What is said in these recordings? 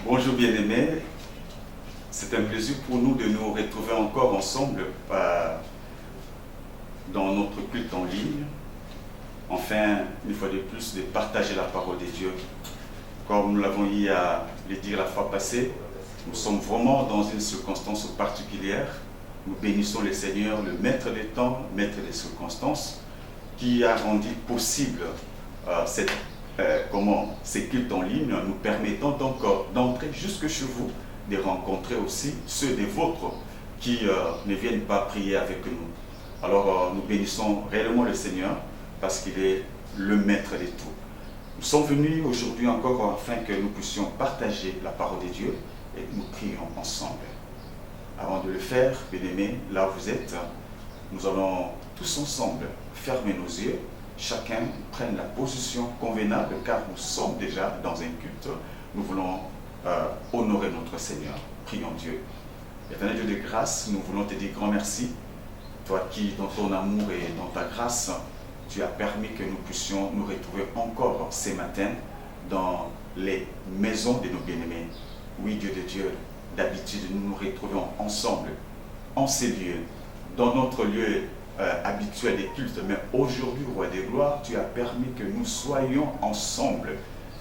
Bonjour bien-aimés, c'est un plaisir pour nous de nous retrouver encore ensemble dans notre culte en ligne. Enfin, une fois de plus, de partager la parole de Dieu. Comme nous l'avons eu à le dire la fois passée, nous sommes vraiment dans une circonstance particulière. Nous bénissons le Seigneur, le maître des temps, maître des circonstances, qui a rendu possible ces cultes en ligne, nous permettant donc d'entrer jusque chez vous, de rencontrer aussi ceux des vôtres qui ne viennent pas prier avec nous. Alors nous bénissons réellement le Seigneur parce qu'il est le maître de tout. Nous sommes venus aujourd'hui encore afin que nous puissions partager la parole de Dieu et que nous prions ensemble. Avant de le faire, bien-aimés, là où vous êtes, nous allons tous ensemble fermer nos yeux, chacun prenne la position convenable car nous sommes déjà dans un culte. Nous voulons honorer notre Seigneur. Prions Dieu. Éternel Dieu de grâce, nous voulons te dire grand merci. Toi qui, dans ton amour et dans ta grâce, tu as permis que nous puissions nous retrouver encore ce matin dans les maisons de nos bien-aimés. Oui, Dieu de Dieu, d'habitude, nous nous retrouvons ensemble, en ces lieux, dans notre lieu habituel des cultes. Mais aujourd'hui, Roi des gloires, tu as permis que nous soyons ensemble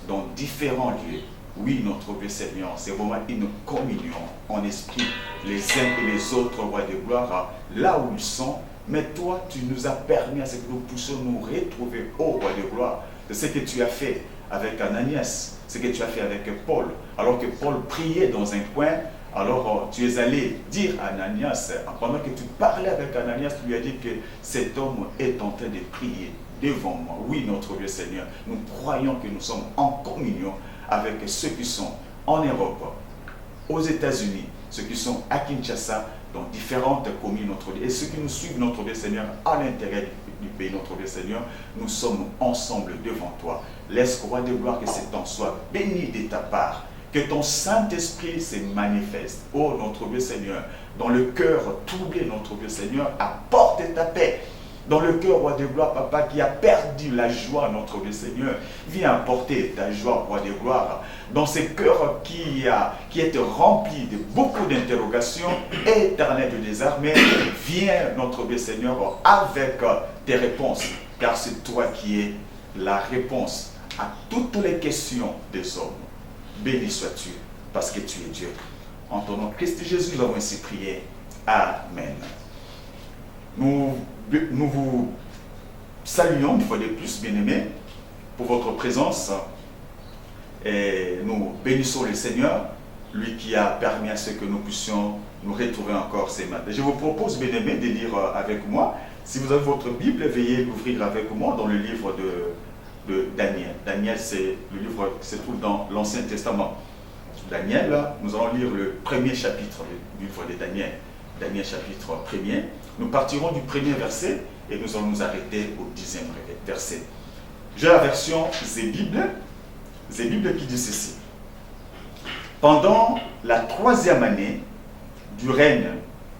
dans différents lieux. Oui, notre Dieu Seigneur, c'est vraiment une communion en esprit, les uns et les autres, Roi des gloires, là où ils sont. Mais toi, tu nous as permis à ce que nous puissions nous retrouver, ô Roi des gloires, de ce que tu as fait avec Ananias, ce que tu as fait avec Paul. Alors que Paul priait dans un coin, alors tu es allé dire à Ananias, pendant que tu parlais avec Ananias, tu lui as dit que cet homme est en train de prier devant moi. Oui, notre Dieu Seigneur, nous croyons que nous sommes en communion avec ceux qui sont en Europe, aux États-Unis, ceux qui sont à Kinshasa, dans différentes communes, notre Dieu, et ceux qui nous suivent, notre Dieu Seigneur, à l'intérieur du pays, notre Dieu Seigneur, nous sommes ensemble devant toi. Laisse, Roi de gloire, que cet temps soit béni de ta part, que ton Saint-Esprit se manifeste. Oh, notre Dieu Seigneur, dans le cœur troublé, notre Dieu Seigneur, apporte ta paix. Dans le cœur, Roi de gloire, Papa, qui a perdu la joie, notre Dieu Seigneur, viens apporter ta joie, Roi de gloire. Dans ce cœur qui est rempli de beaucoup d'interrogations, éternel des armées, viens, notre Dieu Seigneur, avec tes réponses, car c'est toi qui es la réponse à toutes les questions des hommes. Béni sois-tu, parce que tu es Dieu. En ton nom, Christ Jésus, nous avons ainsi prié. Amen. Nous vous saluons une fois de plus, bien-aimés, pour votre présence. Et nous bénissons le Seigneur, lui qui a permis à ce que nous puissions nous retrouver encore ces matins. Je vous propose, bien-aimés, de lire avec moi. Si vous avez votre Bible, veuillez l'ouvrir avec moi dans le livre de Daniel. Daniel, c'est le livre qui se trouve dans l'Ancien Testament. Daniel, nous allons lire le premier chapitre du livre de Daniel. Daniel chapitre 1er. Nous partirons du premier verset et nous allons nous arrêter au 10e verset. J'ai la version Zébible qui dit ceci. Pendant la 3e année du règne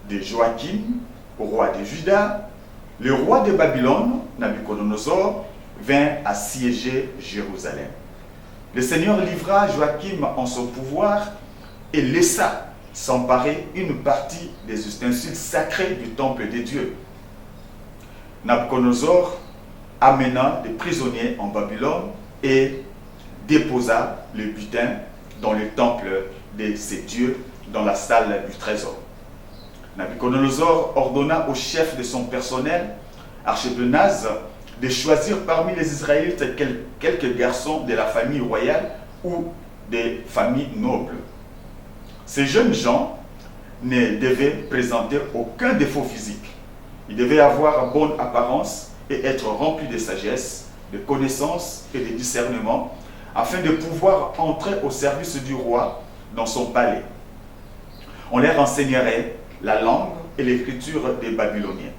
de Joachim, roi de Juda, le roi de Babylone, Nabuchodonosor, vint assiéger Jérusalem. Le Seigneur livra Joachim en son pouvoir et laissa s'emparer une partie des ustensiles sacrés du temple de Dieu. Nabuchodonosor amena des prisonniers en Babylone et déposa le butin dans le temple de ses dieux, dans la salle du trésor. Nabuchodonosor ordonna au chef de son personnel, Archibonaz, de choisir parmi les Israélites quelques garçons de la famille royale ou des familles nobles. Ces jeunes gens ne devaient présenter aucun défaut physique. Ils devaient avoir bonne apparence et être remplis de sagesse, de connaissance et de discernement, afin de pouvoir entrer au service du roi dans son palais. On leur enseignerait la langue et l'écriture des Babyloniens.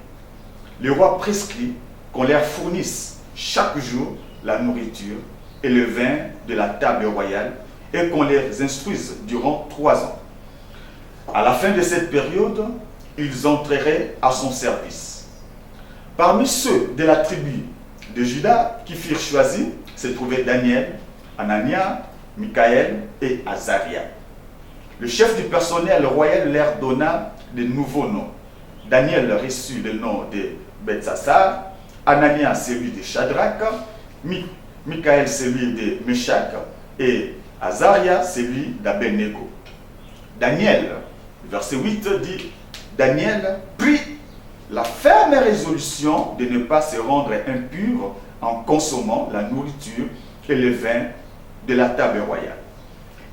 Le roi prescrit qu'on leur fournisse chaque jour la nourriture et le vin de la table royale et qu'on les instruise durant 3 ans. À la fin de cette période, ils entreraient à son service. Parmi ceux de la tribu de Juda qui furent choisis se trouvaient Daniel, Anania, Michaël et Azaria. Le chef du personnel royal leur donna de nouveaux noms. Daniel reçut le nom de Beltsassar, Anania celui de Shadrach, Michaël celui de Meshach et Azaria celui d'Abednego. Daniel, verset 8 dit, Daniel prit la ferme résolution de ne pas se rendre impur en consommant la nourriture et le vin de la table royale.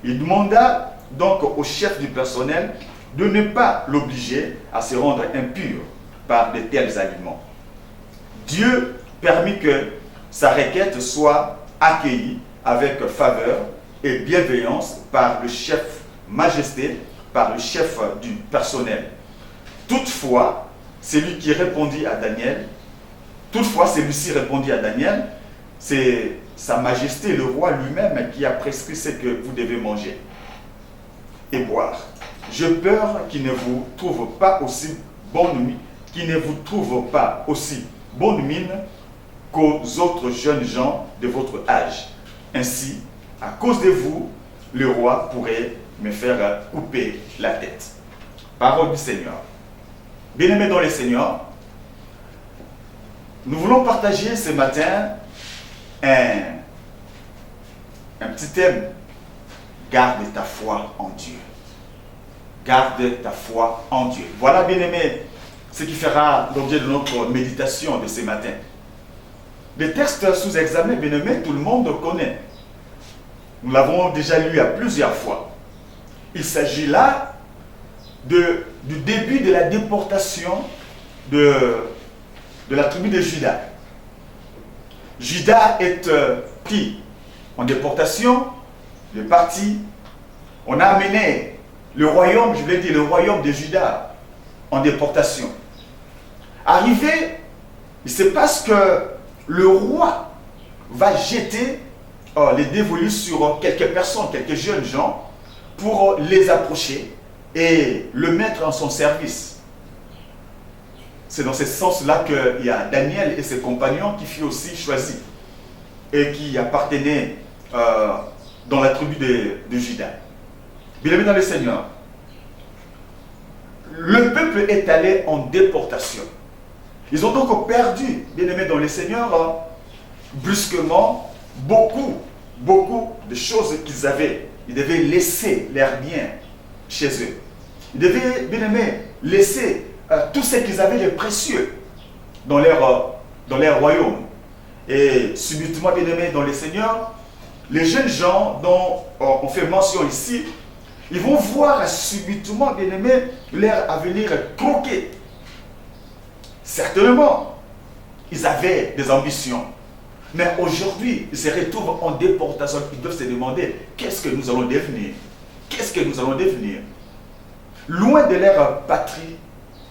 Il demanda donc au chef du personnel de ne pas l'obliger à se rendre impur par de tels aliments. Dieu permit que sa requête soit accueillie avec faveur et bienveillance par le chef majesté, par le chef du personnel. Toutefois, celui-ci répondit à Daniel, c'est sa majesté, le roi lui-même, qui a prescrit ce que vous devez manger et boire. J'ai peur qu'il ne vous trouve pas aussi bonne mine qu'aux autres jeunes gens de votre âge. Ainsi, à cause de vous, le roi pourrait me faire couper la tête. Parole du Seigneur. Bien-aimés dans le Seigneur, nous voulons partager ce matin un petit thème. Garde ta foi en Dieu. Garde ta foi en Dieu. Voilà, bien-aimés, ce qui fera l'objet de notre méditation de ce matin. Le texte sous examen, bien-aimés, tout le monde connaît. Nous l'avons déjà lu à plusieurs fois. Il s'agit là du début de la déportation de la tribu de Juda. Juda est pris en déportation, il est parti. On a amené le royaume, je l'ai dit, le royaume de Juda en déportation. Arrivé, il se passe que le roi va jeter les dévolus sur quelques personnes, quelques jeunes gens, pour les approcher et le mettre en son service. C'est dans ce sens-là qu'il y a Daniel et ses compagnons qui furent aussi choisis et qui appartenaient dans la tribu de Juda. Bien-aimés dans le Seigneur, le peuple est allé en déportation. Ils ont donc perdu, bien-aimés dans le Seigneur, brusquement, beaucoup de choses qu'ils avaient. Ils devaient laisser leurs biens chez eux. Ils devaient, bien-aimés, laisser tout ce qu'ils avaient de précieux dans leur royaume. Et subitement, bien-aimés dans le Seigneur, les jeunes gens dont on fait mention ici, ils vont voir subitement, bien-aimés, leur avenir croqué. Certainement, ils avaient des ambitions. Mais aujourd'hui, ils se retrouvent en déportation. Ils doivent se demander, qu'est-ce que nous allons devenir? Qu'est-ce que nous allons devenir? Loin de leur patrie,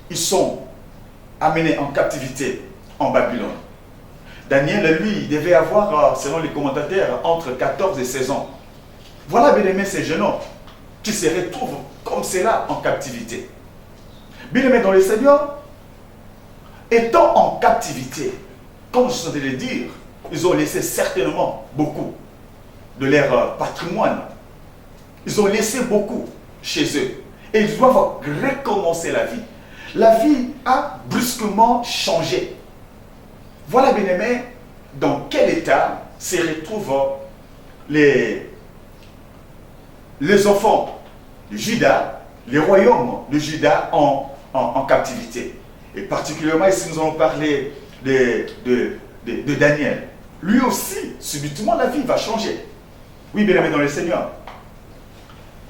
ils sont amenés en captivité en Babylone. Daniel, lui, il devait avoir, selon les commentateurs, entre 14 et 16 ans. Voilà, bien-aimés, ces jeunes hommes qui se retrouvent comme cela en captivité. Bien-aimés dans le Seigneur, étant en captivité, comme je viens de le dire, ils ont laissé certainement beaucoup de leur patrimoine. Ils ont laissé beaucoup chez eux. Et ils doivent recommencer la vie. La vie a brusquement changé. Voilà, bien-aimés, dans quel état se retrouvent les enfants de Juda, les royaumes de Juda en captivité. Et particulièrement ici, nous allons parler de Daniel. Lui aussi, subitement, la vie va changer. Oui, bien-aimés dans le Seigneur.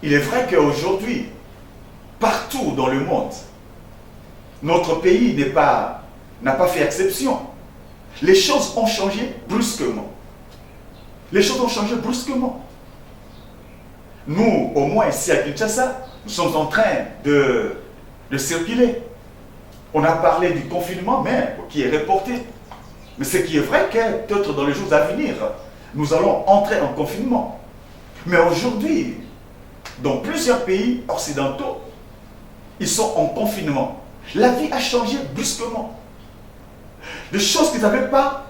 Il est vrai qu'aujourd'hui, partout dans le monde, notre pays n'a pas fait exception. Les choses ont changé brusquement. Les choses ont changé brusquement. Nous, au moins ici à Kinshasa, nous sommes en train de circuler. On a parlé du confinement, mais qui est reporté. Mais ce qui est vrai que peut-être dans les jours à venir, nous allons entrer en confinement. Mais aujourd'hui, dans plusieurs pays occidentaux, ils sont en confinement. La vie a changé brusquement. Des choses qu'ils n'avaient pas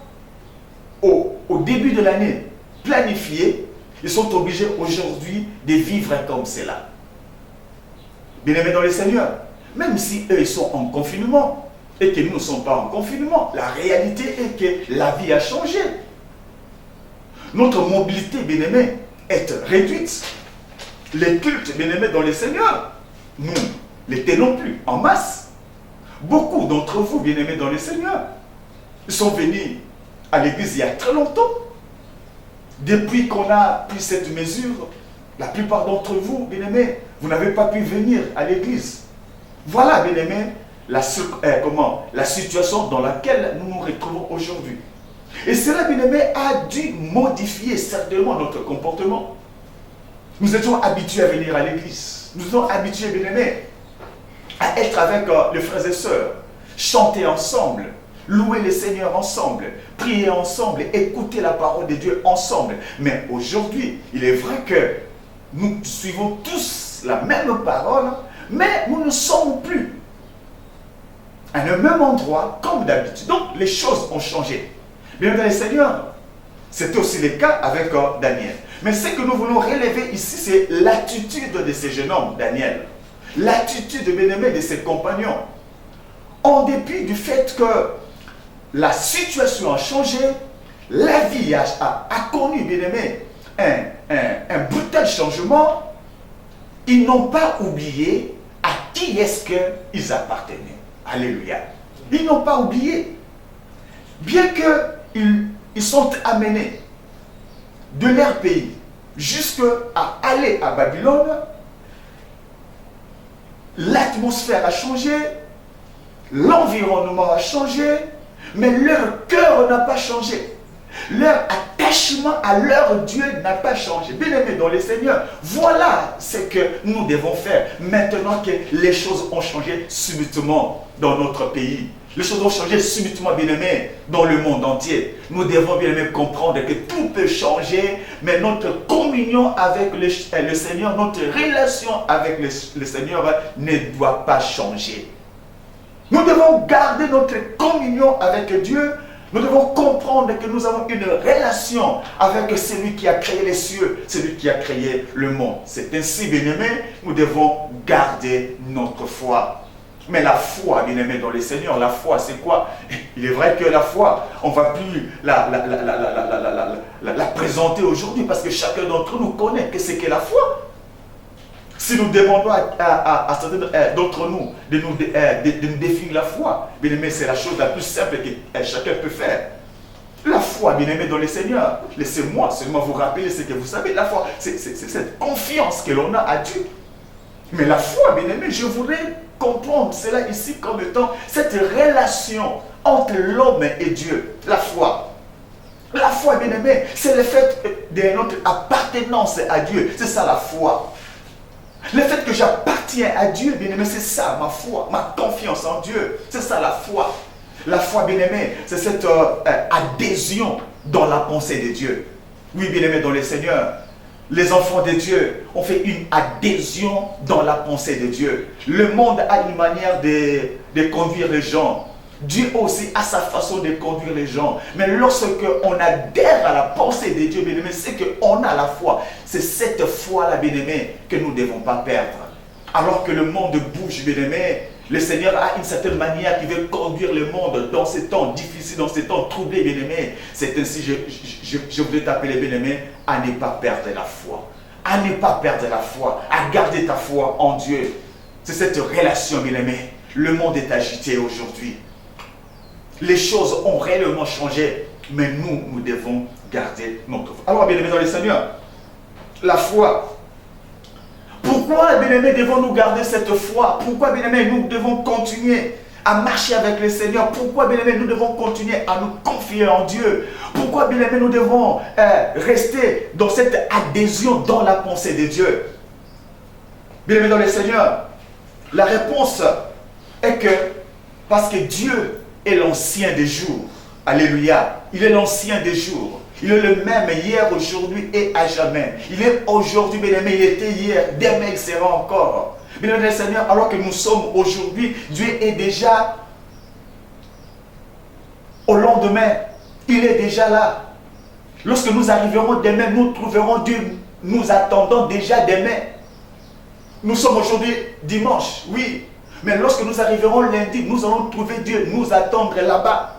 au début de l'année planifiées, Ils sont obligés aujourd'hui de vivre comme cela. Bien-aimés dans le Seigneur, même si eux ils sont en confinement et que nous ne sommes pas en confinement, la réalité est que la vie a changé. Notre mobilité, bien-aimés, est réduite. Les cultes, bien-aimés dans le Seigneur, nous les tenons plus en masse. Beaucoup d'entre vous, bien-aimés dans le Seigneur, sont venus à l'église il y a très longtemps. Depuis qu'on a pris cette mesure, la plupart d'entre vous, bien-aimés, vous n'avez pas pu venir à l'église. Voilà, bien-aimés, la situation dans laquelle nous nous retrouvons aujourd'hui. Et cela, bien-aimés, a dû modifier certainement notre comportement. Nous étions habitués à venir à l'église. Nous étions habitués, bien-aimés, à être avec les frères et sœurs, chanter ensemble, louer le Seigneur ensemble, prier ensemble, écouter la parole de Dieu ensemble. Mais aujourd'hui, il est vrai que nous suivons tous la même parole, mais nous ne sommes plus à le même endroit comme d'habitude. Donc, les choses ont changé. Bien dans le Seigneur, c'était aussi le cas avec Daniel. Mais ce que nous voulons relever ici, c'est l'attitude de ce jeune homme, Daniel. L'attitude, bien-aimé, de ses compagnons. En dépit du fait que la situation a changé, la vie a connu, bien-aimé, un brutal changement, ils n'ont pas oublié à qui est-ce qu'ils appartenaient. Alléluia. Ils n'ont pas oublié. Bien qu'ils sont amenés de leur pays jusqu'à aller à Babylone, l'atmosphère a changé, l'environnement a changé, mais leur cœur n'a pas changé. Leur attachement à leur Dieu n'a pas changé. Bien-aimés dans le Seigneur, voilà ce que nous devons faire maintenant que les choses ont changé subitement dans notre pays. Les choses ont changé subitement, bien-aimés, dans le monde entier. Nous devons, bien-aimés, comprendre que tout peut changer, mais notre communion avec le Seigneur, notre relation avec le Seigneur ne doit pas changer. Nous devons garder notre communion avec Dieu. Nous devons comprendre que nous avons une relation avec celui qui a créé les cieux, celui qui a créé le monde. C'est ainsi, bien-aimés, nous devons garder notre foi. Mais la foi, bien-aimé dans le Seigneur, la foi, c'est quoi? Il est vrai que la foi, on ne va plus la présenter aujourd'hui parce que chacun d'entre nous connaît que c'est que la foi. Si nous demandons à certains d'entre nous de nous définir la foi, bien-aimé, c'est la chose la plus simple que chacun peut faire. La foi, bien-aimé dans le Seigneur, laissez-moi seulement vous rappeler ce que vous savez. La foi, c'est cette confiance que l'on a à Dieu. Mais la foi, bien-aimé, je voudrais comprendre cela ici comme étant cette relation entre l'homme et Dieu. La foi. La foi, bien-aimé, c'est le fait de notre appartenance à Dieu. C'est ça la foi. Le fait que j'appartiens à Dieu, bien-aimé, c'est ça ma foi, ma confiance en Dieu. C'est ça la foi. La foi, bien-aimé, c'est cette adhésion dans la pensée de Dieu. Oui, bien-aimé, dans le Seigneur, les enfants de Dieu ont fait une adhésion dans la pensée de Dieu. Le monde a une manière de conduire les gens. Dieu aussi a sa façon de conduire les gens. Mais lorsque on adhère à la pensée de Dieu, bien-aimé, c'est qu'on a la foi. C'est cette foi-là, bien-aimé, que nous ne devons pas perdre. Alors que le monde bouge, bien-aimé, le Seigneur a une certaine manière qui veut conduire le monde dans ces temps difficiles, dans ces temps troublés, bien-aimé. C'est ainsi, je voulais t'appeler, bien-aimé, à ne pas perdre la foi. À ne pas perdre la foi, à garder ta foi en Dieu. C'est cette relation, bien-aimé. Le monde est agité aujourd'hui. Les choses ont réellement changé, mais nous devons garder notre foi. Alors, bien-aimés dans le Seigneur, la foi. Pourquoi, bien-aimés, devons-nous garder cette foi? Pourquoi, bien-aimés, nous devons continuer à marcher avec le Seigneur? Pourquoi, bien-aimés, nous devons continuer à nous confier en Dieu? Pourquoi, bien-aimés, nous devons rester dans cette adhésion dans la pensée de Dieu? Bien-aimés dans le Seigneur, la réponse est que parce que Dieu est l'ancien des jours. Alléluia. Il est l'ancien des jours. Il est le même hier, aujourd'hui et à jamais. Il est aujourd'hui, bien-aimé, il était hier, demain il sera encore. Bien-aimé Seigneur, alors que nous sommes aujourd'hui, Dieu est déjà au lendemain. Il est déjà là. Lorsque nous arriverons demain, nous trouverons Dieu nous attendant déjà demain. Nous sommes aujourd'hui dimanche, oui. Mais lorsque nous arriverons lundi, nous allons trouver Dieu nous attendre là-bas.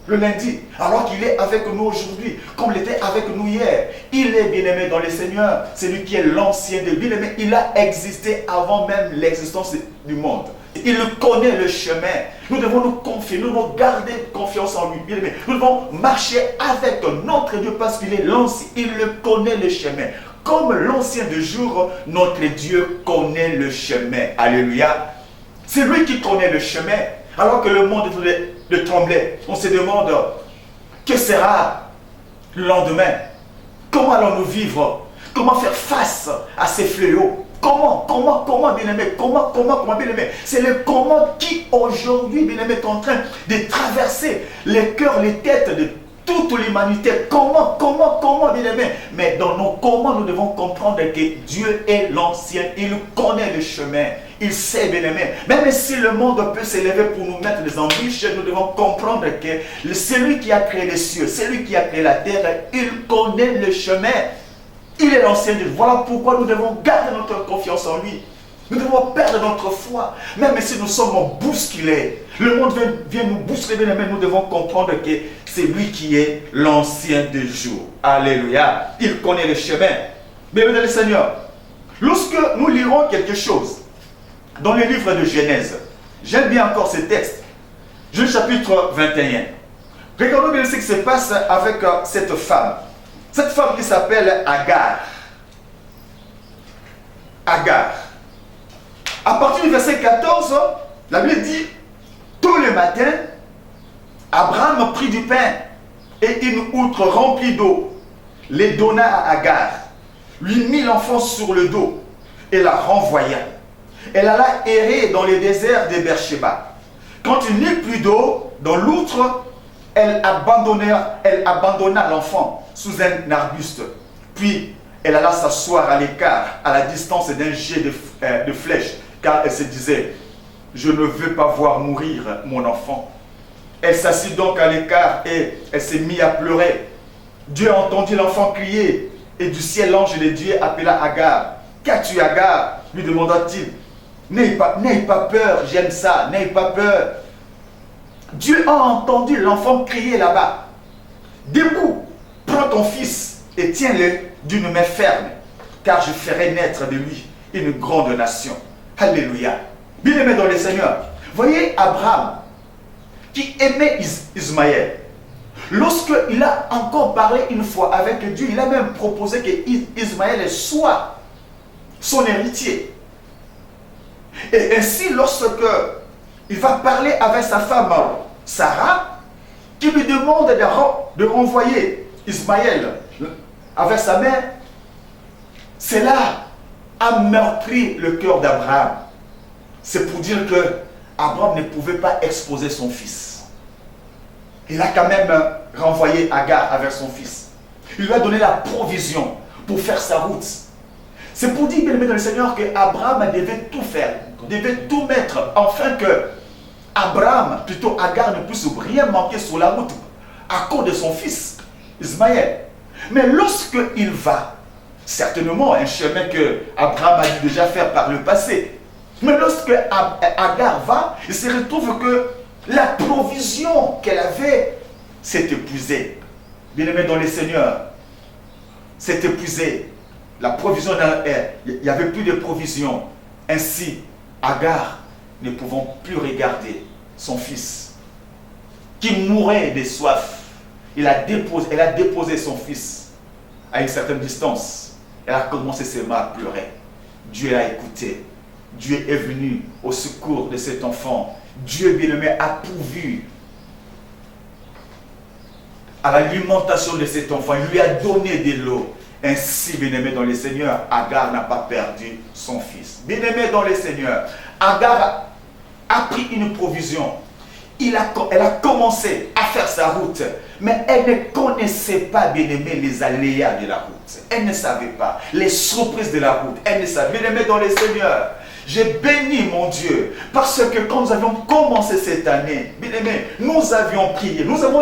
Le lundi, alors qu'il est avec nous aujourd'hui, comme il était avec nous hier. Il est bien-aimé dans le Seigneur. C'est lui qui est l'ancien de bien-aimé. Il a existé avant même l'existence du monde. Il connaît le chemin. Nous devons nous confier, nous devons garder confiance en lui. Bien-aimé, nous devons marcher avec notre Dieu parce qu'il est l'ancien. Il connaît le chemin. Comme l'ancien de jour, notre Dieu connaît le chemin. Alléluia. C'est lui qui connaît le chemin. Alors que le monde de trembler, on se demande que sera le lendemain. Comment allons-nous vivre? Comment faire face à ces fléaux? Comment, bien-aimé? Comment, bien-aimé? C'est le comment qui aujourd'hui, bien-aimé, est en train de traverser les cœurs, les têtes de toute l'humanité. Comment, bien-aimé? Mais dans nos comment, nous devons comprendre que Dieu est l'ancien. Il connaît le chemin. Il sait, bien-aimé. Même si le monde peut s'élever pour nous mettre des embûches, nous devons comprendre que celui qui a créé les cieux, celui qui a créé la terre, il connaît le chemin. Il est l'ancien Dieu. Voilà pourquoi nous devons garder notre confiance en lui. Nous devons perdre notre foi. Même si nous sommes bousculés, le monde vient nous bousculer, mais nous devons comprendre que c'est lui qui est l'ancien des jours. Alléluia. Il connaît le chemin. Bien-aimé le Seigneur, lorsque nous lirons quelque chose dans le livre de Genèse, j'aime bien encore ce texte, Genèse chapitre 21. Regardons bien ce qui se passe avec cette femme. Cette femme qui s'appelle Agar. Agar. À partir du verset 14, la Bible dit, tout le matin, Abraham prit du pain et une outre remplie d'eau, les donna à Agar, lui mit l'enfant sur le dos et la renvoya. Elle alla errer dans les déserts de Beersheba. Quand il n'y eut plus d'eau dans l'outre, elle abandonna l'enfant sous un arbuste. Puis, elle alla s'asseoir à l'écart, à la distance d'un jet de flèche, car elle se disait, je ne veux pas voir mourir mon enfant. Elle s'assit donc à l'écart et elle s'est mise à pleurer. Dieu entendit l'enfant crier, et du ciel l'ange de Dieu appela Agar. Qu'as-tu, Agar? Lui demanda-t-il. N'aie pas peur, j'aime ça, n'aie pas peur. Dieu a entendu l'enfant crier là-bas. Debout, prends ton fils et tiens-le d'une main ferme, car je ferai naître de lui une grande nation. Alléluia. Bien-aimé dans le Seigneur, voyez Abraham qui aimait Ismaël. Lorsqu'il a encore parlé une fois avec Dieu, il a même proposé que Ismaël soit son héritier. Et ainsi, lorsque il va parler avec sa femme Sarah, qui lui demande de renvoyer Ismaël avec sa mère, cela a meurtri le cœur d'Abraham. C'est pour dire que Abraham ne pouvait pas exposer son fils. Il a quand même renvoyé Agar avec son fils. Il lui a donné la provision pour faire sa route. C'est pour dire, bien-aimé dans le Seigneur, que Abraham devait tout faire, devait tout mettre, afin que Abraham, plutôt Agar, ne puisse rien manquer sur la route à cause de son fils, Ismaël. Mais lorsqu'il va, certainement un chemin que Abraham a dû déjà faire par le passé, mais lorsque Agar va, il se retrouve que la provision qu'elle avait s'est épuisée. Bien-aimé dans le Seigneur, s'est épuisée. La provision, il n'y avait plus de provision. Ainsi, Agar ne pouvant plus regarder son fils qui mourait de soif. Elle a déposé son fils à une certaine distance. Elle a commencé seulement à pleurer. Dieu a écouté. Dieu est venu au secours de cet enfant. Dieu, bien-aimé, a pourvu à l'alimentation de cet enfant. Il lui a donné de l'eau. Ainsi, bien-aimé dans le Seigneur, Agar n'a pas perdu son fils. Bien-aimé dans le Seigneur, Agar a pris une provision. Elle a commencé à faire sa route, mais elle ne connaissait pas, bien-aimé, les aléas de la route. Elle ne savait pas les surprises de la route. Elle ne savait, bien-aimé dans le Seigneur. J'ai béni mon Dieu, parce que quand nous avions commencé cette année, bien aimé, nous avions prié, nous avions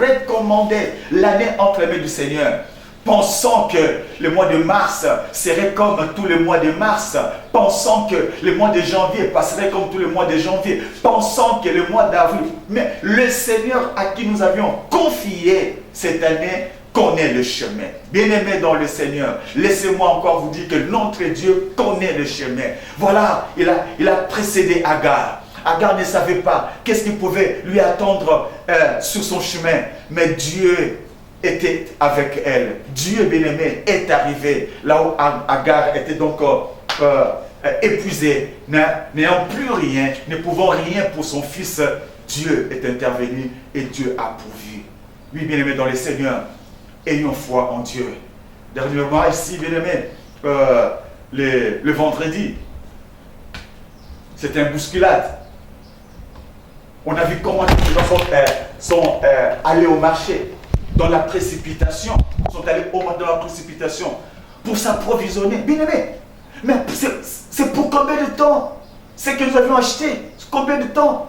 recommandé l'année entre les mains du Seigneur. Pensant que le mois de mars serait comme tous les mois de mars, pensant que le mois de janvier passerait comme tous les mois de janvier, pensant que le mois d'avril, mais le Seigneur à qui nous avions confié cette année connaît le chemin. Bien-aimé dans le Seigneur, laissez-moi encore vous dire que notre Dieu connaît le chemin. Voilà, il a précédé Agar. Agar ne savait pas qu'est-ce qui pouvait lui attendre sur son chemin, mais Dieu était avec elle. Dieu bien-aimé est arrivé là où Agar était donc épuisée, n'ayant plus rien, ne pouvant rien pour son fils. Dieu est intervenu et Dieu a pourvu. Oui, bien-aimé dans le Seigneur, ayons foi en Dieu. Dernièrement ici, bien-aimé, le vendredi, c'était une bousculade. On a vu comment les enfants sont allés au marché dans la précipitation, sont allés au marché dans la précipitation pour s'approvisionner. Bien-aimé, mais c'est pour combien de temps? C'est que nous avions acheté, combien de temps?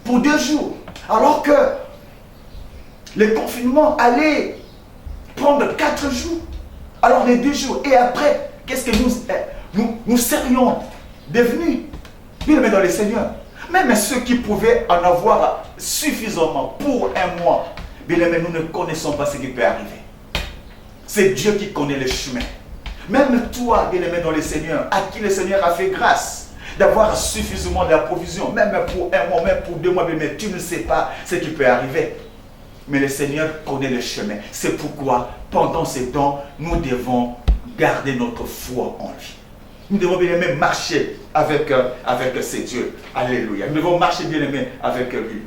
Pour 2 jours. Alors que le confinement allait prendre 4 jours. Alors les 2 jours. Et après, qu'est-ce que nous serions devenus? Bien-aimés dans le Seigneur. Même ceux qui pouvaient en avoir suffisamment pour un mois, bien-aimés, nous ne connaissons pas ce qui peut arriver. C'est Dieu qui connaît le chemin. Même toi, bien-aimé dans le Seigneur, à qui le Seigneur a fait grâce d'avoir suffisamment de la provision, même pour 1 mois, même pour 2 mois, mais tu ne sais pas ce qui peut arriver. Mais le Seigneur connaît le chemin. C'est pourquoi, pendant ces temps, nous devons garder notre foi en lui. Nous devons bien aimé marcher avec ces dieux. Alléluia. Nous devons marcher bien aimé avec lui.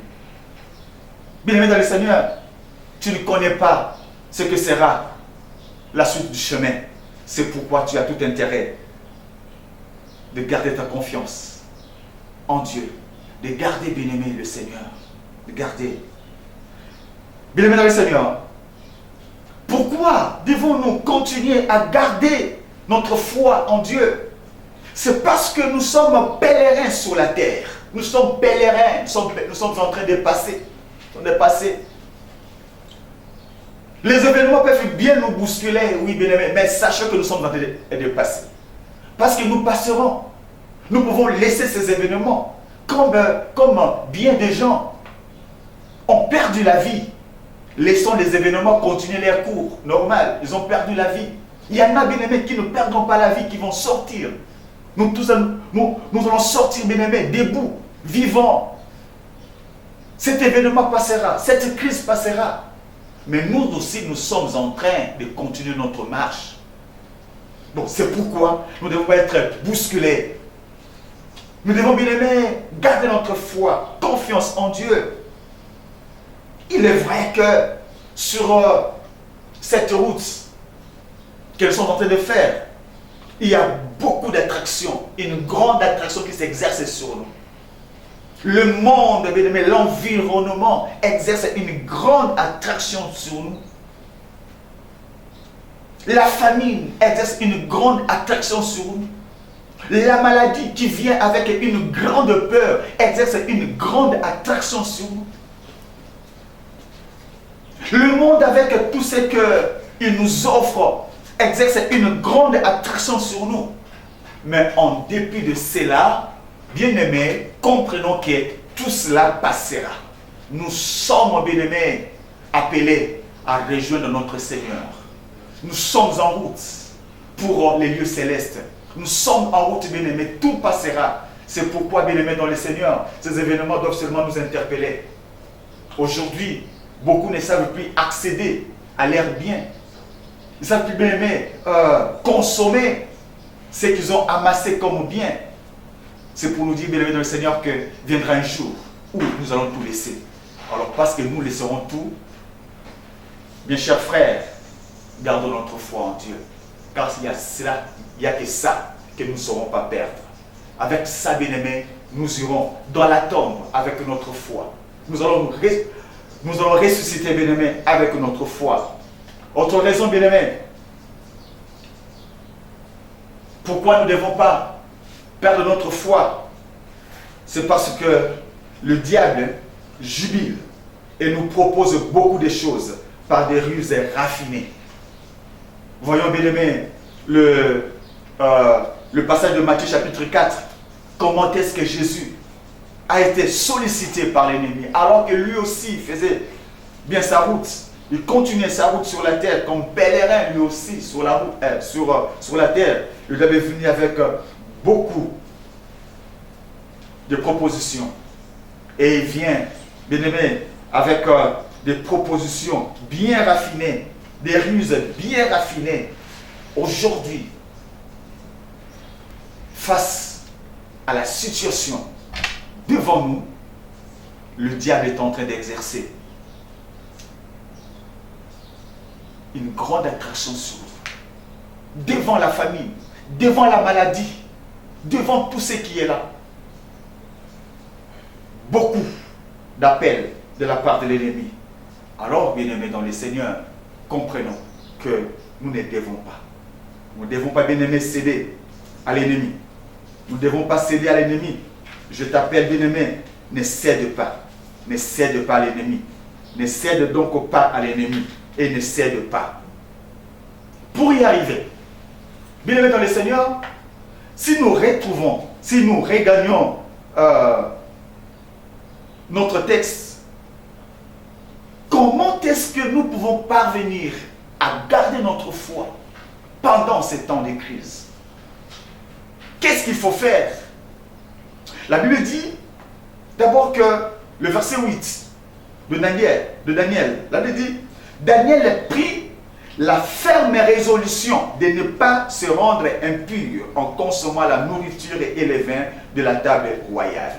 Bien aimé dans le Seigneur, tu ne connais pas ce que sera la suite du chemin. C'est pourquoi tu as tout intérêt de garder ta confiance en Dieu. De garder bien aimé le Seigneur. De garder. Bien aimé dans le Seigneur, pourquoi devons-nous continuer à garder notre foi en Dieu? C'est parce que nous sommes pèlerins sur la terre. Nous sommes pèlerins. Nous sommes en train de passer. Les événements peuvent bien nous bousculer, oui, bien aimé, mais sachez que nous sommes en train de passer. Parce que nous passerons. Nous pouvons laisser ces événements. Comme bien des gens ont perdu la vie. Laissons les événements continuer leur cours normal. Ils ont perdu la vie. Il y en a, bien aimés, qui ne perdront pas la vie, qui vont sortir. Nous allons sortir, bien aimés, debout, vivants. Cet événement passera, cette crise passera. Mais nous aussi, nous sommes en train de continuer notre marche. Donc c'est pourquoi nous devons être bousculés. Nous devons, bien aimés, garder notre foi, confiance en Dieu. Il est vrai que sur cette route qu'elles sont en train de faire, il y a beaucoup d'attractions, une grande attraction qui s'exerce sur nous. Le monde, bien aimé, l'environnement exerce une grande attraction sur nous. La famine exerce une grande attraction sur nous. La maladie qui vient avec une grande peur exerce une grande attraction sur nous. Le monde avec tout ce qu'il nous offre exerce une grande attraction sur nous. Mais en dépit de cela, bien-aimés, comprenons que tout cela passera. Nous sommes, bien-aimés, appelés à rejoindre notre Seigneur. Nous sommes en route pour les lieux célestes. Nous sommes en route, bien-aimés, tout passera. C'est pourquoi, bien-aimés dans le Seigneur, ces événements doivent seulement nous interpeller. Aujourd'hui, beaucoup ne savent plus accéder à l'air bien. Ils ne savent plus, bien-aimés, consommer ce qu'ils ont amassé comme bien. C'est pour nous dire, bien-aimés dans le Seigneur, que viendra un jour où nous allons tout laisser. Alors, parce que nous laisserons tout, bien chers frères, gardons notre foi en Dieu. Car il n'y a que ça que nous ne saurons pas perdre. Avec ça, bien-aimés, nous irons dans la tombe avec notre foi. Nous allons ressusciter, bien-aimés, avec notre foi. Autre raison, bien-aimés, Pourquoi nous ne devons pas perdre notre foi? C'est parce que le diable jubile et nous propose beaucoup de choses par des ruses raffinées. Voyons, bien aimé, le passage de Matthieu chapitre 4. Comment est-ce que Jésus a été sollicité par l'ennemi alors que lui aussi faisait bien sa route. Il continuait sa route sur la terre comme pèlerin lui aussi sur la route, sur la terre. Il avait venu avec beaucoup de propositions. Et il vient, bien aimé, avec des propositions bien raffinées, des ruses bien raffinées. Aujourd'hui, face à la situation devant nous, le diable est en train d'exercer une grande attraction sur nous. Devant la famille, devant la maladie, devant tout ce qui est là. Beaucoup d'appels de la part de l'ennemi. Alors, bien-aimés dans le Seigneur, comprenons que nous ne devons pas. Nous ne devons pas, bien-aimés, céder à l'ennemi. Nous ne devons pas céder à l'ennemi. Je t'appelle, bien-aimé, ne cède pas. Ne cède pas à l'ennemi. Ne cède donc pas à l'ennemi. Et ne cède pas. Pour y arriver, bien-aimés dans le Seigneur, si nous retrouvons, si nous regagnons notre texte, comment est-ce que nous pouvons parvenir à garder notre foi pendant ces temps de crise? Qu'est-ce qu'il faut faire? La Bible dit d'abord que le verset 8 de Daniel, la Bible dit, Daniel prit la ferme résolution de ne pas se rendre impur en consommant la nourriture et les vins de la table royale.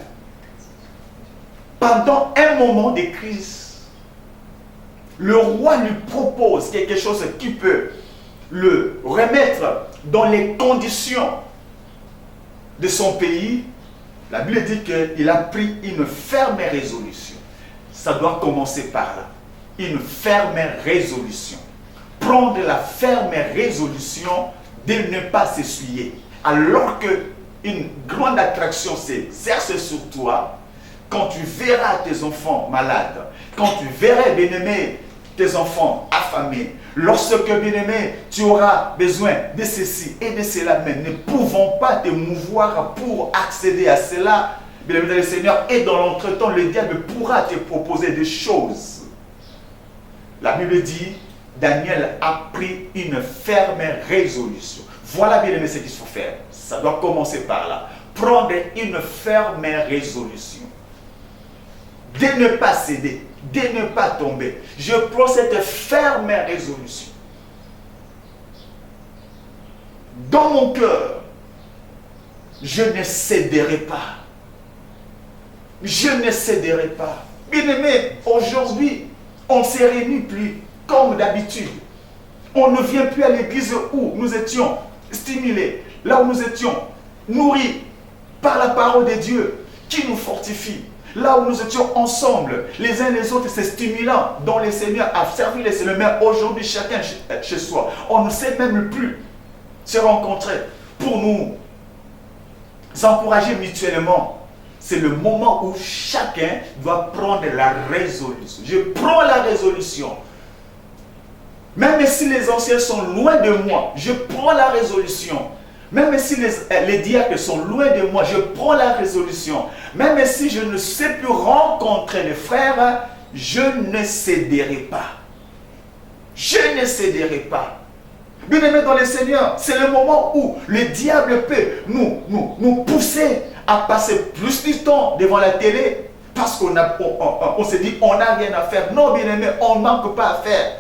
Pendant un moment de crise, le roi lui propose quelque chose qui peut le remettre dans les conditions de son pays. La Bible dit qu'il a pris une ferme résolution. Ça doit commencer par là. Une ferme résolution. Prendre la ferme résolution de ne pas s'essuyer. Alors qu'une grande attraction s'exerce sur toi, quand tu verras tes enfants malades, quand tu verras, bien-aimé, tes enfants affamés, lorsque, bien-aimé, tu auras besoin de ceci et de cela, mais ne pouvons pas te mouvoir pour accéder à cela, bien-aimé le Seigneur, et dans l'entretemps, le diable pourra te proposer des choses. La Bible dit, Daniel a pris une ferme résolution. Voilà, bien-aimé, ce qu'il faut faire. Ça doit commencer par là. Prendre une ferme résolution. De ne pas céder, de ne pas tomber. Je prends cette ferme résolution. Dans mon cœur, je ne céderai pas. Je ne céderai pas. Bien-aimé, aujourd'hui, on ne se réunit plus comme d'habitude. On ne vient plus à l'église où nous étions stimulés, là où nous étions nourris par la parole de Dieu qui nous fortifie. Là où nous étions ensemble, les uns les autres, c'est stimulant dans le Seigneur, à servir le Seigneur. Mais aujourd'hui, chacun chez soi, on ne sait même plus se rencontrer pour nous encourager mutuellement. C'est le moment où chacun doit prendre la résolution. Je prends la résolution. Même si les anciens sont loin de moi, je prends la résolution. Même si les diacres sont loin de moi, je prends la résolution. Même si je ne sais plus rencontrer les frères, je ne céderai pas. Je ne céderai pas. Bien-aimés dans le Seigneur, c'est le moment où le diable peut nous pousser à passer plus du temps devant la télé parce qu'on s'est dit on n'a rien à faire. Non, bien-aimés, on ne manque pas à faire.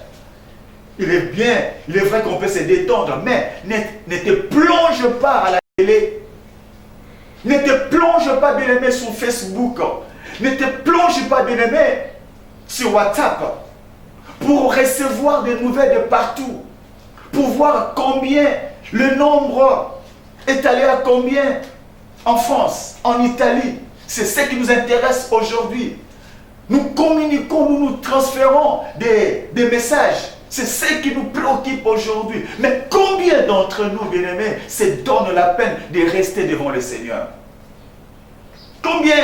Il est vrai qu'on peut se détendre, mais ne te plonge pas à la télé. Ne te plonge pas, bien-aimé, sur Facebook. Ne te plonge pas, bien-aimé, sur WhatsApp. Pour recevoir des nouvelles de partout. Pour voir combien, le nombre est allé à combien en France, en Italie. C'est ce qui nous intéresse aujourd'hui. Nous communiquons, nous transférons des messages C'est ce qui nous préoccupe aujourd'hui. Mais combien d'entre nous, bien-aimés, se donnent la peine de rester devant le Seigneur? Combien,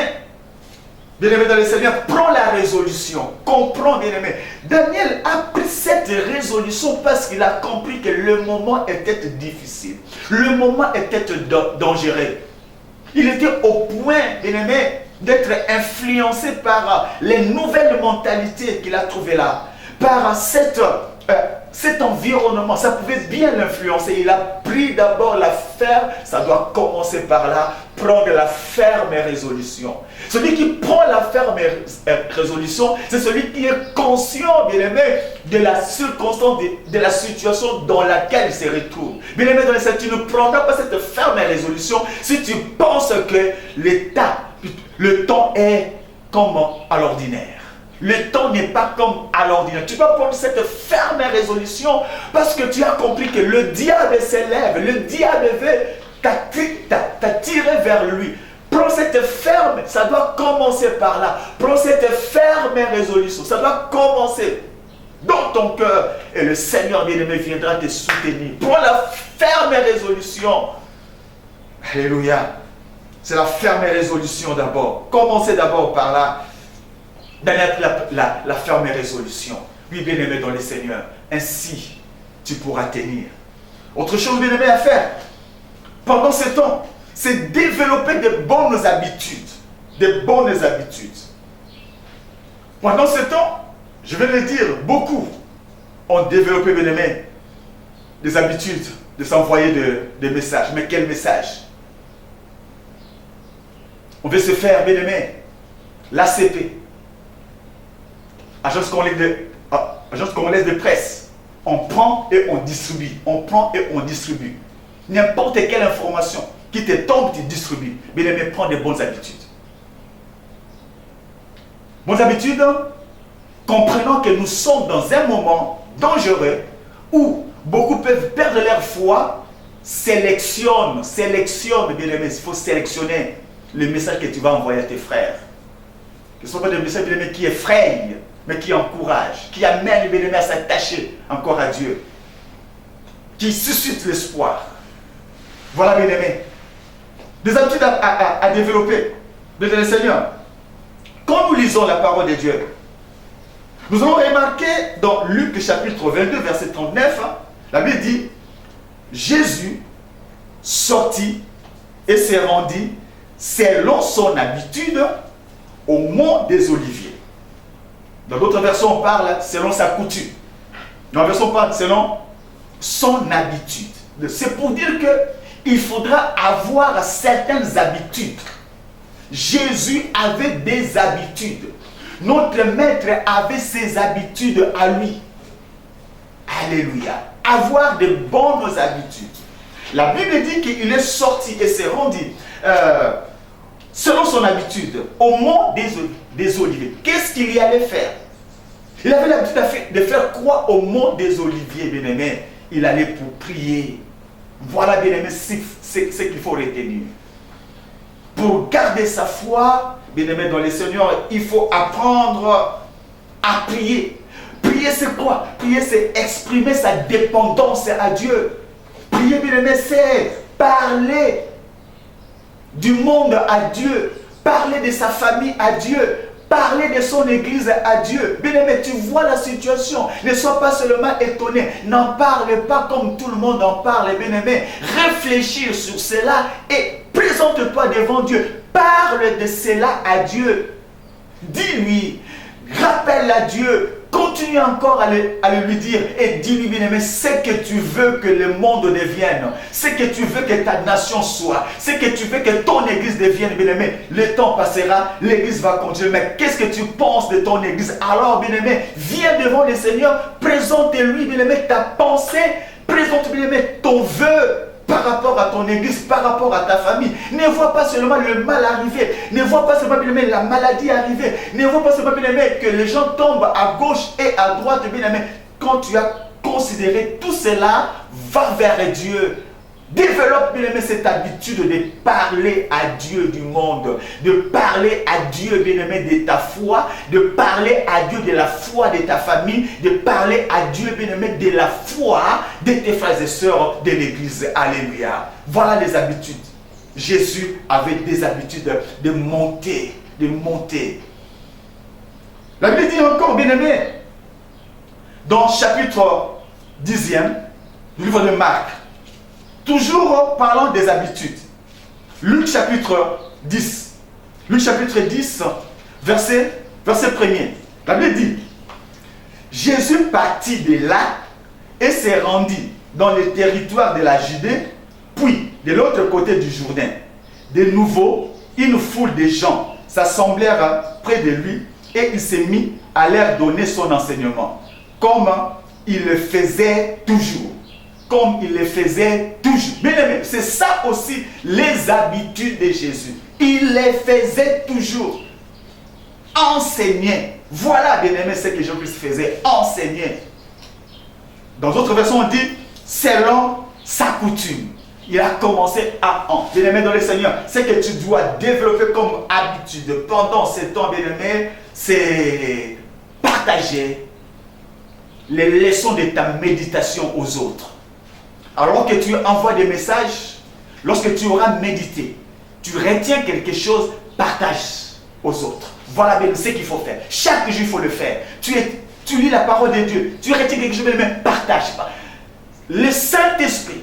bien-aimés dans le Seigneur, prend la résolution, comprend, bien-aimés. Daniel a pris cette résolution parce qu'il a compris que le moment était difficile. Le moment était dangereux. Il était au point, bien-aimés, d'être influencé par les nouvelles mentalités qu'il a trouvées là, par cet environnement. Ça pouvait bien l'influencer. Il a pris d'abord la ferme, ça doit commencer par là, prendre la ferme résolution. Celui qui prend la ferme résolution, c'est celui qui est conscient, bien aimé, de la circonstance, de la situation dans laquelle il se retrouve. Bien aimé, dans le sens, tu ne prendras pas cette ferme résolution si tu penses que le temps est comme à l'ordinaire. Le temps n'est pas comme à l'ordinaire. Tu dois prendre cette ferme résolution parce que tu as compris que le diable s'élève. Le diable veut t'attirer vers lui. Prends cette ferme, ça doit commencer par là. Prends cette ferme résolution, ça doit commencer dans ton cœur. Et le Seigneur bien-aimé viendra te soutenir. Prends la ferme résolution. Alléluia. C'est la ferme résolution d'abord. Commencez d'abord par là. La ferme résolution. Oui, bien-aimé dans le Seigneur. Ainsi, tu pourras tenir. Autre chose, bien-aimé, à faire pendant ce temps, c'est développer de bonnes habitudes. De bonnes habitudes. Pendant ce temps, je vais le dire, beaucoup ont développé, bien-aimé, des habitudes de s'envoyer des messages. Mais quel message? On veut se faire, bien-aimé, l'ACP. Agence congolaise de presse. On prend et on distribue. On prend et on distribue. N'importe quelle information qui te tombe, tu distribues. Bien aimé, prends des bonnes habitudes. Bonnes habitudes, comprenant que nous sommes dans un moment dangereux où beaucoup peuvent perdre leur foi. Sélectionne, bien aimé. Il faut sélectionner le message que tu vas envoyer à tes frères. Que ce ne soit pas des messages, bien aimé, qui effrayent, mais qui encourage, qui amène bien aimé à s'attacher encore à Dieu, qui suscite l'espoir. Voilà, bien aimé. Des habitudes à développer de le Seigneur. Quand nous lisons la parole de Dieu, nous allons remarquer dans Luc chapitre 22, verset 39, la Bible dit, Jésus sortit et se rendit selon son habitude au mont des Oliviers. Dans d'autres versions, on parle selon sa coutume. Dans la version, on parle selon son habitude. C'est pour dire qu'il faudra avoir certaines habitudes. Jésus avait des habitudes. Notre maître avait ses habitudes à lui. Alléluia. Avoir de bonnes habitudes. La Bible dit qu'il est sorti et s'est rendu selon son habitude au mont des Oliviers. Qu'est-ce qu'il y allait faire? Il avait l'habitude de faire quoi au mont des Oliviers, bien-aimé? Il allait pour prier. Voilà, bien-aimé, c'est ce qu'il faut retenir. Pour garder sa foi, bien-aimé dans le Seigneur, il faut apprendre à prier. Prier, c'est quoi? Prier, c'est exprimer sa dépendance à Dieu. Prier, bien-aimé, c'est parler du monde à Dieu, parler de sa famille à Dieu, parler de son église à Dieu. Bien-aimé, tu vois la situation, ne sois pas seulement étonné, n'en parle pas comme tout le monde en parle. Bien-aimé, réfléchis sur cela et présente-toi devant Dieu, parle de cela à Dieu, dis-lui, rappelle à Dieu. Continue encore à le lui dire et dis-lui, bien-aimé, ce que tu veux que le monde devienne, ce que tu veux que ta nation soit, ce que tu veux que ton église devienne, bien-aimé. Le temps passera, l'église va continuer, mais qu'est-ce que tu penses de ton église? Alors, bien-aimé, viens devant le Seigneur, présente-lui, bien-aimé, ta pensée, présente, bien-aimé, ton vœu par rapport à ton église, par rapport à ta famille. Ne vois pas seulement le mal arriver. Ne vois pas seulement, bien aimé, la maladie arriver. Ne vois pas seulement, bien aimé, que les gens tombent à gauche et à droite, bien aimé. Quand tu as considéré tout cela, va vers Dieu. Développe, bien-aimé, cette habitude de parler à Dieu du monde, de parler à Dieu, bien-aimé, de ta foi, de parler à Dieu de la foi de ta famille, de parler à Dieu, bien-aimé, de la foi de tes frères et sœurs de l'église. Alléluia. Voilà les habitudes. Jésus avait des habitudes de monter, de monter. La Bible dit encore, bien-aimé, dans chapitre 10e du livre de Marc, toujours parlant des habitudes. Luc chapitre 10. Luc chapitre 10, verset 1er. La Bible dit, Jésus partit de là et s'est rendu dans le territoire de la Judée, puis de l'autre côté du Jourdain. De nouveau, une foule de gens s'assemblèrent près de lui et il s'est mis à leur donner son enseignement, comme il le faisait toujours. Comme il le faisait toujours. Bien aimé, c'est ça aussi les habitudes de Jésus. Il les faisait toujours. Enseigner. Voilà, bien aimé, ce que Jésus faisait. Enseigner. Dans d'autres versions, on dit selon sa coutume. Il a commencé à bien aimé dans le Seigneur. Ce que tu dois développer comme habitude pendant ce temps, bien aimé, c'est partager les leçons de ta méditation aux autres. Alors que tu envoies des messages, lorsque tu auras médité, tu retiens quelque chose, partage aux autres. Voilà bien ce qu'il faut faire. Chaque jour, il faut le faire. Tu lis la parole de Dieu, tu retiens quelque chose, mais partage. Le Saint-Esprit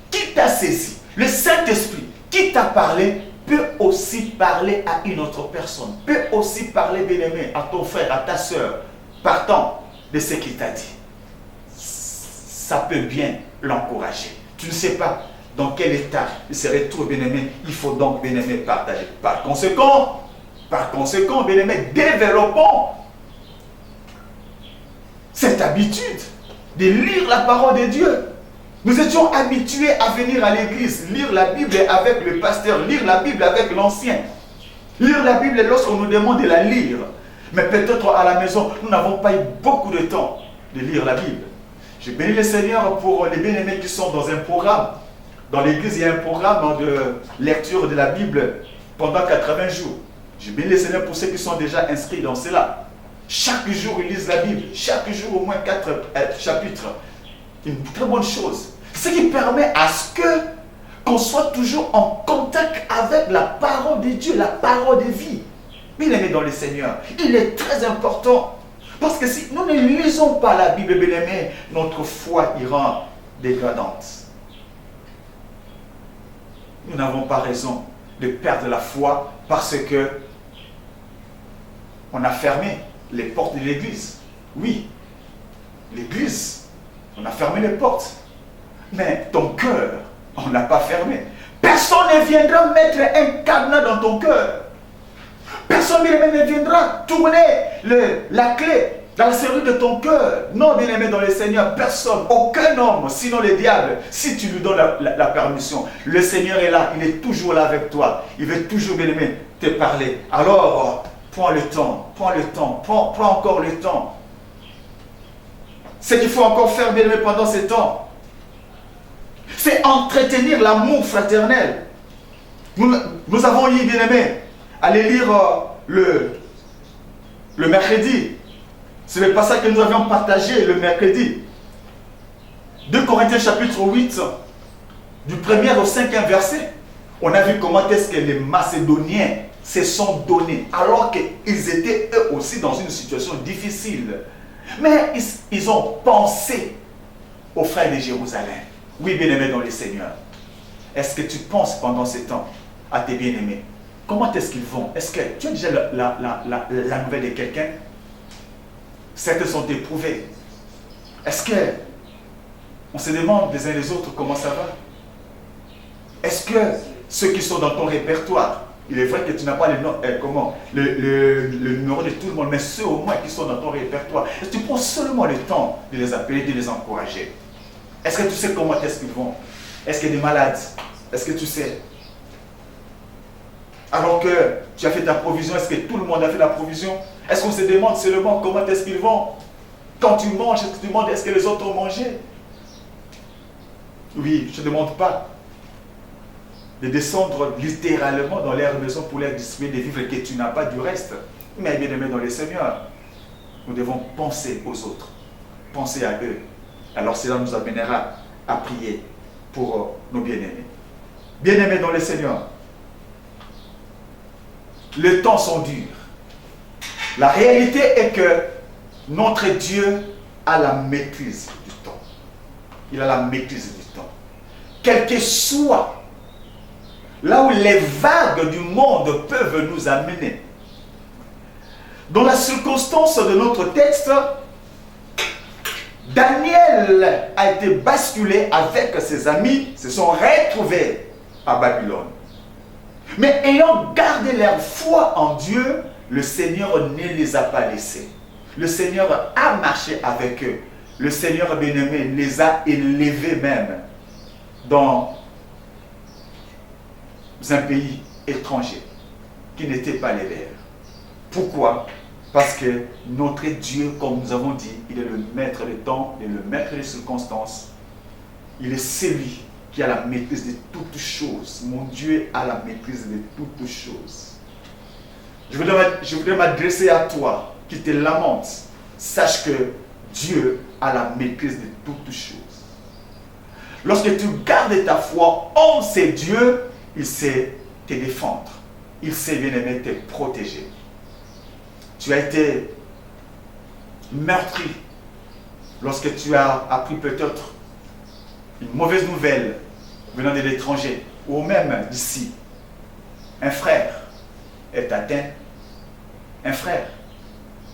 qui t'a saisi, le Saint-Esprit qui t'a parlé, peut aussi parler à une autre personne, peut aussi parler, bien-aimé, à ton frère, à ta soeur, partant de ce qu'il t'a dit. Ça peut bien l'encourager. Tu ne sais pas dans quel état il se retrouve, bien-aimé. Il faut donc, bien-aimé, partager. Par conséquent, bien-aimé, développons cette habitude de lire la parole de Dieu. Nous étions habitués à venir à l'église, lire la Bible avec le pasteur, lire la Bible avec l'ancien. Lire la Bible lorsqu'on nous demande de la lire. Mais peut-être à la maison, nous n'avons pas eu beaucoup de temps de lire la Bible. Je bénis le Seigneur pour les bien-aimés qui sont dans un programme. Dans l'église, il y a un programme de lecture de la Bible pendant 80 jours. Je bénis le Seigneur pour ceux qui sont déjà inscrits dans cela. Chaque jour, ils lisent la Bible. Chaque jour, au moins 4 chapitres. Une très bonne chose. Ce qui permet à ce qu'on soit toujours en contact avec la parole de Dieu, la parole de vie. Bien-aimés dans le Seigneur, il est très important. Parce que si nous ne lisons pas la Bible, bien-aimés, notre foi ira dégradante. Nous n'avons pas raison de perdre la foi parce que on a fermé les portes de l'église. Oui, l'église, on a fermé les portes. Mais ton cœur, on n'a pas fermé. Personne ne viendra mettre un cadenas dans ton cœur. Personne ne viendra tourner la clé dans la serrure de ton cœur. Non, bien-aimé dans le Seigneur, personne, aucun homme, sinon le diable, si tu lui donnes la permission. Le Seigneur est là, il est toujours là avec toi. Il veut toujours, bien-aimé, te parler. Alors, prends le temps, prends encore le temps. Ce qu'il faut encore faire, bien-aimé, pendant ce temps, c'est entretenir l'amour fraternel. Nous avons eu, bien-aimé, aller lire le mercredi. C'est le passage que nous avions partagé le mercredi. 2 Corinthiens chapitre 8, du 1er au 5e verset. On a vu comment est-ce que les Macédoniens se sont donnés, alors qu'ils étaient eux aussi dans une situation difficile. Mais ils ont pensé aux frères de Jérusalem. Oui, bien-aimés dans le Seigneur. Est-ce que tu penses pendant ce temps à tes bien-aimés? Comment est-ce qu'ils vont? Est-ce que tu as déjà la nouvelle de quelqu'un? Certains sont éprouvés. Est-ce que on se demande les uns les autres comment ça va? Est-ce que ceux qui sont dans ton répertoire, il est vrai que tu n'as pas le numéro de tout le monde, mais ceux au moins qui sont dans ton répertoire, est-ce que tu prends seulement le temps de les appeler, de les encourager? Est-ce que tu sais comment est-ce qu'ils vont? Est-ce qu'il y a des malades? Est-ce que tu sais? Alors que tu as fait ta provision, est-ce que tout le monde a fait la provision? Est-ce qu'on se demande seulement comment est-ce qu'ils vont? Quand tu manges, est-ce que tu demandes est-ce que les autres ont mangé? Oui, je ne demande pas. de descendre littéralement dans leur maison pour leur distribuer des vivres que tu n'as pas du reste. Mais bien aimé dans le Seigneur, nous devons penser aux autres, penser à eux. Alors cela nous amènera à prier pour nos bien-aimés. Bien-aimés dans le Seigneur, les temps sont durs. La réalité est que notre Dieu a la maîtrise du temps. Il a la maîtrise du temps. Quel que soit là où les vagues du monde peuvent nous amener. Dans la circonstance de notre texte, Daniel a été basculé avec ses amis, se sont retrouvés à Babylone. Mais ayant gardé leur foi en Dieu, le Seigneur ne les a pas laissés. Le Seigneur a marché avec eux. Le Seigneur bien-aimé les a élevés même dans un pays étranger qui n'était pas les leurs. Pourquoi? Parce que notre Dieu, comme nous avons dit, il est le maître des temps, il est le maître des circonstances. Il est celui qui a la maîtrise de toutes choses. Mon Dieu a la maîtrise de toutes choses. Je voudrais m'adresser à toi qui te lamentes. Sache que Dieu a la maîtrise de toutes choses. Lorsque tu gardes ta foi en ce Dieu, il sait te défendre. Il sait bien aimer te protéger. Tu as été meurtri lorsque tu as appris peut-être une mauvaise nouvelle venant de l'étranger ou même d'ici. Un frère est atteint, un frère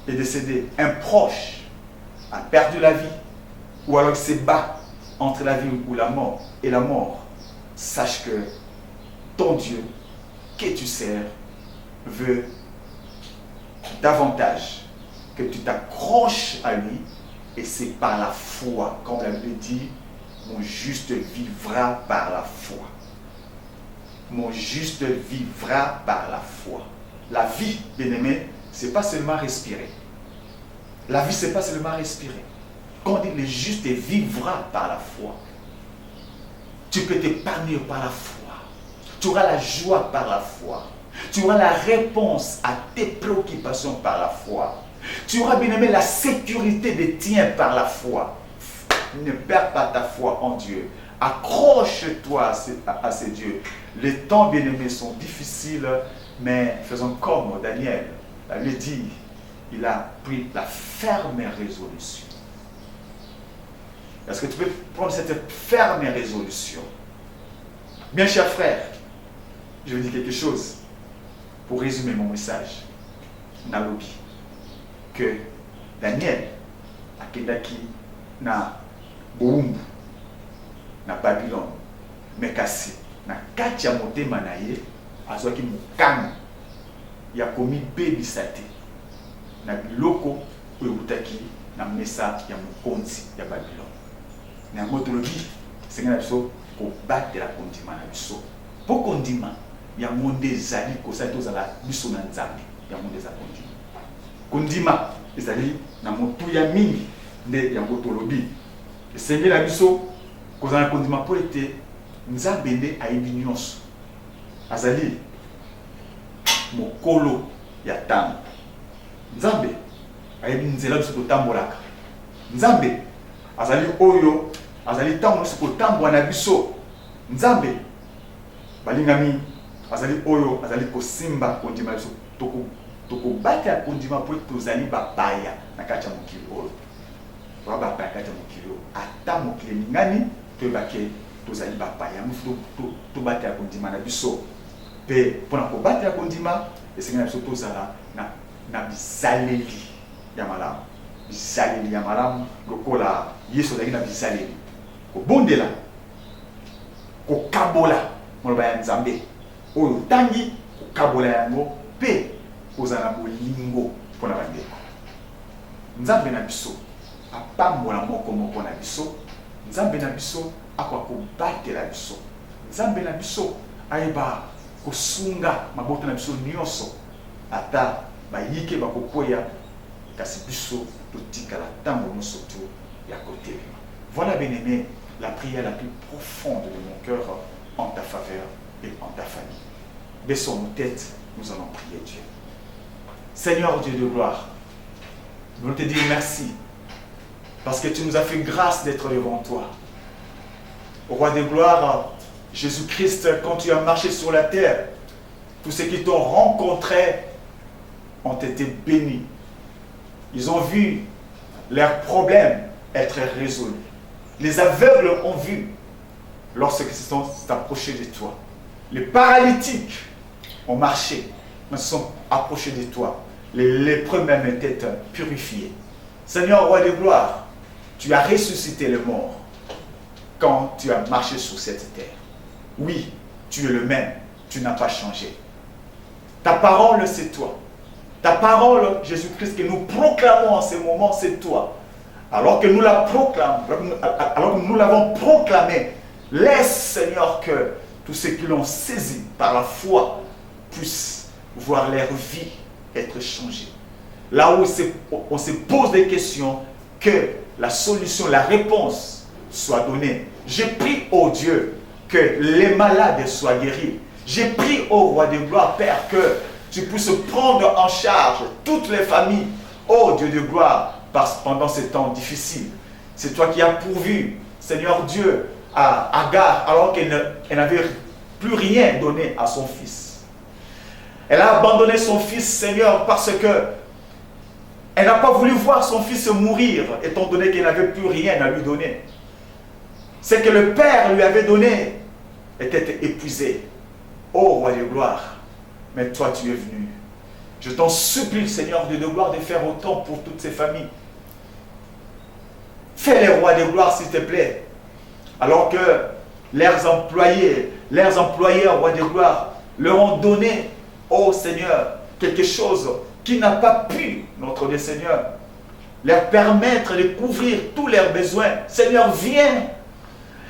est décédé, un proche a perdu la vie ou alors il se bat entre la vie ou la mort et la mort. Sache que ton Dieu que tu sers veut davantage que tu t'accroches à lui, et c'est par la foi, comme la Bible dit, mon juste vivra par la foi. Mon juste vivra par la foi. La vie, bien-aimé, c'est pas seulement respirer. La vie, c'est pas seulement respirer. Quand on dit le juste vivra par la foi, tu peux t'épargner par la foi. Tu auras la joie par la foi. Tu auras la réponse à tes préoccupations par la foi. Tu auras bien aimé la sécurité des tiens par la foi. Ne perds pas ta foi en Dieu. Accroche-toi à ces dieux. Les temps bien aimés sont difficiles, mais faisons comme Daniel. La Bible dit, il a pris la ferme résolution. Est-ce que tu peux prendre cette ferme résolution? Bien cher frère, je vais dire quelque chose pour résumer mon message. Nalobi que Daniel akendaki na Boumbu na Babylone, mais kasi na kati ya motema na ye azwaki mokano ya komibebisa te na biloko oyo eutaki na mesa ya mokonzi ya Babylone. Na yango tolobi senga na biso kobatela kondima na biso po kondima yango nde ezali kosala tozala biso na Nzambe. Yango nde eza kondima. Kondima ezali na motuya mingi nde yango tolobi esengeli na biso kozala na kondima mpo ete Nzambe nde ayebi nyonso. Azali mokolo ya ntango. Nzambe ayebi nzela biso totambolaka. Nzambe azali oyo azali ntango biso kotambola na biso. Nzambe balingami azali oyo azali kosimba kondima biso tokobata kondima mpo tozali bapaya na kati ya mokili oyo. Toza bapaya kati ya mokili oyo. Ata mokili ningani toyebake tozali bapaya. Mufu tobata kondima na biso. Pe mpona kobata kondima esengeli na biso tozala na bizaleli ya malamu. Bizaleli ya malamu lokola Yesu azalaki na bizaleli. Kobondela, kokabola moloba ya Nzambe oyo tangi kokabola yango pe kozala bolingo mpona bandeko. Nzambe na biso apambola moko na biso. Nzambe na biso akwa kobatela biso. Nzambe na biso ayeba kosunga mabota na biso nyonso ata bayike bakokoya kasi biso totikala ntango nyonso to ya kotelema. Voilà bien aimé la prière la plus profonde de mon cœur en ta faveur. et en ta famille. Baissons nos têtes, nous allons prier Dieu. Seigneur Dieu de gloire, nous voulons te dire merci parce que tu nous as fait grâce d'être devant toi. Au roi de gloire, Jésus-Christ, quand tu as marché sur la terre, tous ceux qui t'ont rencontré ont été bénis. Ils ont vu leurs problèmes être résolus. Les aveugles ont vu lorsqu'ils se sont approchés de toi. Les paralytiques ont marché, mais se sont approchés de toi. Les lépreux même étaient purifiés. Seigneur, roi de gloire, tu as ressuscité les morts quand tu as marché sur cette terre. Oui, tu es le même, tu n'as pas changé. Ta parole, c'est toi. Ta parole, Jésus-Christ, que nous proclamons en ce moment, c'est toi. Alors que nous la proclamons, alors que nous l'avons proclamé, laisse, Seigneur, que tous ceux qui l'ont saisi par la foi puissent voir leur vie être changée. Là où on se pose des questions, que la solution, la réponse soit donnée. J'ai pris, ô Dieu, que les malades soient guéris. J'ai pris, ô roi de gloire, Père, que tu puisses prendre en charge toutes les familles, ô Dieu de gloire, pendant ces temps difficiles. C'est toi qui as pourvu, Seigneur Dieu, à Agar, alors qu'elle n'avait plus rien donné à son fils. Elle a abandonné son fils, Seigneur, parce que elle n'a pas voulu voir son fils mourir, étant donné qu'elle n'avait plus rien à lui donner. Ce que le Père lui avait donné était épuisé. Ô roi de gloire, mais toi tu es venu. Je t'en supplie, Seigneur Dieu de gloire, de faire autant pour toutes ces familles. Fais les rois de gloire, s'il te plaît. Alors que leurs employés, rois de gloire, leur ont donné, ô Seigneur, quelque chose qui n'a pas pu, notre Dieu Seigneur, leur permettre de couvrir tous leurs besoins. Seigneur, viens.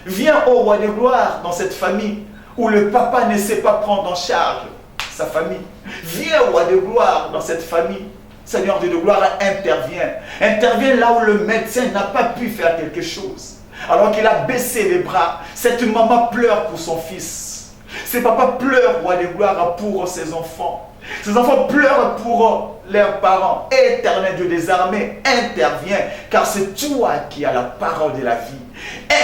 Viens, ô roi de gloire, dans cette famille où le papa ne sait pas prendre en charge sa famille. Viens, roi de gloire, dans cette famille. Seigneur Dieu de gloire, intervient. Intervient là où le médecin n'a pas pu faire quelque chose. Alors qu'il a baissé les bras, cette maman pleure pour son fils. Ce papa pleure, roi de gloire, pour ses enfants. Ces enfants pleurent pour leurs parents. Éternel Dieu des armées, interviens, car c'est toi qui as la parole de la vie.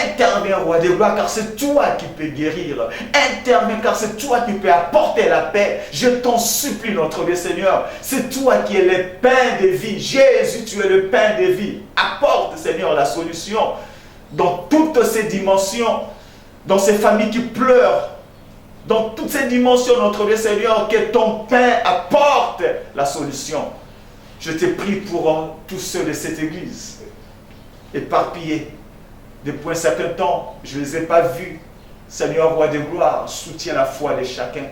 Interviens, roi de gloire, car c'est toi qui peux guérir. Interviens, car c'est toi qui peux apporter la paix. Je t'en supplie, notre Dieu Seigneur. C'est toi qui es le pain de vie. Jésus, tu es le pain de vie. Apporte, Seigneur, la solution dans toutes ces dimensions, dans ces familles qui pleurent. Dans toutes ces dimensions, notre Dieu Seigneur, que ton pain apporte la solution. Je te prie pour tous ceux de cette église, éparpillés. Depuis un certain temps, je ne les ai pas vus. Seigneur, roi de gloire, soutiens la foi de chacun.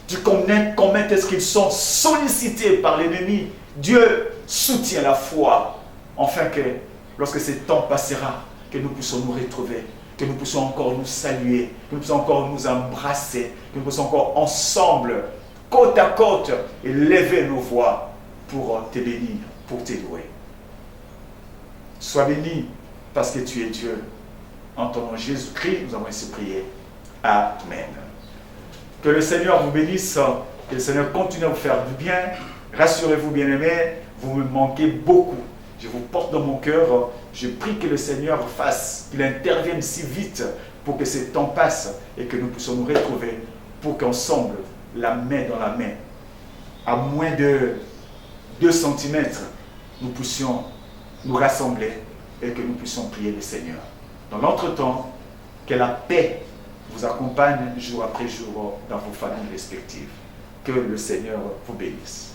Tu connais combien est-ce qu'ils sont sollicités par l'ennemi. Dieu soutient la foi, afin que, lorsque ce temps passera, que nous puissions nous retrouver. Que nous puissions encore nous saluer, que nous puissions encore nous embrasser, que nous puissions encore ensemble, côte à côte, et lever nos voix pour te bénir, pour te louer. Sois béni parce que tu es Dieu. En ton nom Jésus-Christ, nous avons ainsi prié. Amen. Que le Seigneur vous bénisse, que le Seigneur continue à vous faire du bien. Rassurez-vous, bien-aimés, vous me manquez beaucoup. Je vous porte dans mon cœur. Je prie que le Seigneur fasse, qu'il intervienne si vite pour que ce temps passe et que nous puissions nous retrouver pour qu'ensemble, la main dans la main, à moins de 2 cm, nous puissions nous rassembler et que nous puissions prier le Seigneur. Dans l'entretemps, que la paix vous accompagne jour après jour dans vos familles respectives. Que le Seigneur vous bénisse.